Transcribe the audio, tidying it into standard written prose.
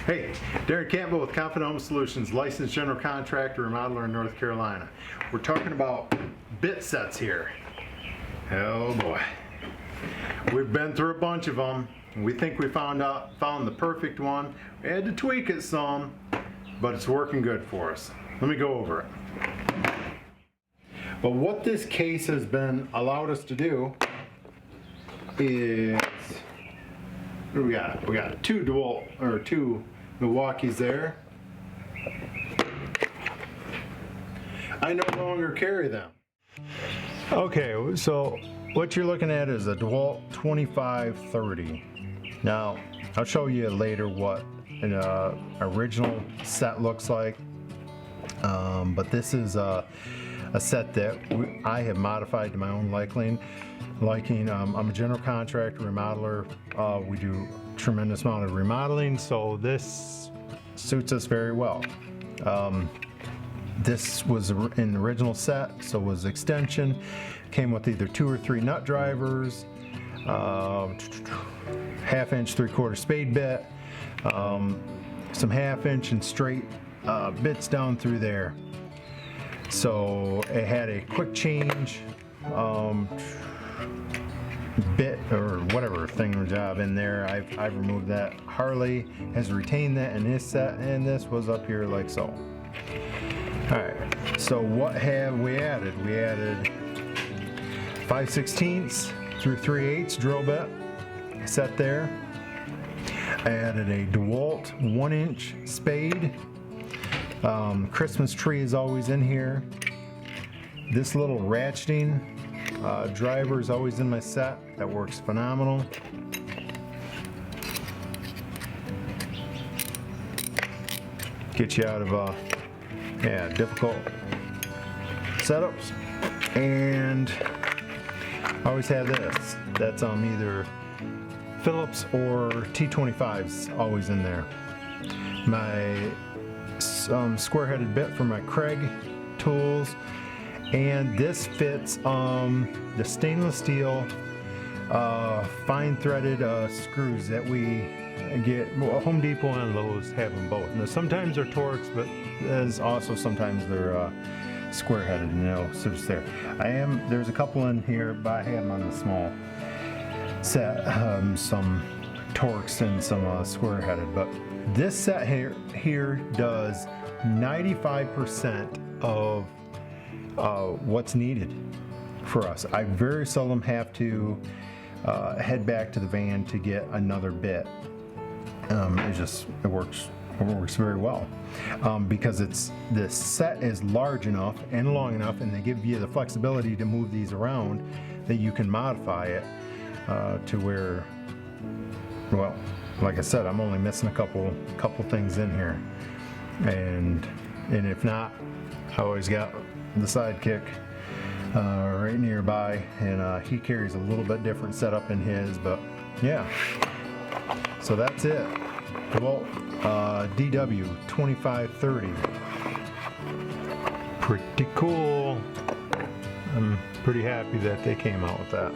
Hey, Darren Campbell with Confident Home Solutions, licensed general contractor, remodeler in North Carolina. We're talking about bit sets here. Oh boy. We've been through a bunch of them. We think we found the perfect one. We had to tweak it some, but it's working good for us. Let me go over it. But what this case has been allowed us to do is, what do we got? We got two Milwaukee's there. I no longer carry them. Okay, so what you're looking at is a DeWALT 2530. Now, I'll show you later what an original set looks like. But this is a set that I have modified to my own liking. I'm a general contractor, remodeler. We do a tremendous amount of remodeling, so this suits us very well. This was an original set, so was extension. Came with either 2 or 3 nut drivers, 1/2 inch 3/4 spade bit, some 1/2 inch and straight bits down through there. So it had a quick change bit or whatever thingamajob in there. I've removed that. Harley has retained that in this set, and this was up here like so. Alright, so what have we added? We added 5/16 through 3/8 drill bit set there. I added a DeWALT 1-inch spade. Christmas tree is always in here. This little ratcheting driver is always in my set. That works phenomenal. Get you out of difficult setups. And I always have this. That's either Phillips or T25's always in there. My square-headed bit for my Craig tools, and this fits the stainless steel fine threaded screws that we get. Well, Home Depot and Lowe's have them both. Now, sometimes they're Torx, but there's also sometimes they're square-headed, so it's there. There's a couple in here, but I have them on the small set, some Torx and some square-headed. But this set here does 95% of what's needed for us. I very seldom have to head back to the van to get another bit. It works very well because this set is large enough and long enough, and they give you the flexibility to move these around that you can modify it to where, well, like I said, I'm only missing a couple things in here, and if not, I always got the Sidekick right nearby, and he carries a little bit different setup in his, but yeah. So that's it. DeWALT DW2530. Pretty cool. I'm pretty happy that they came out with that.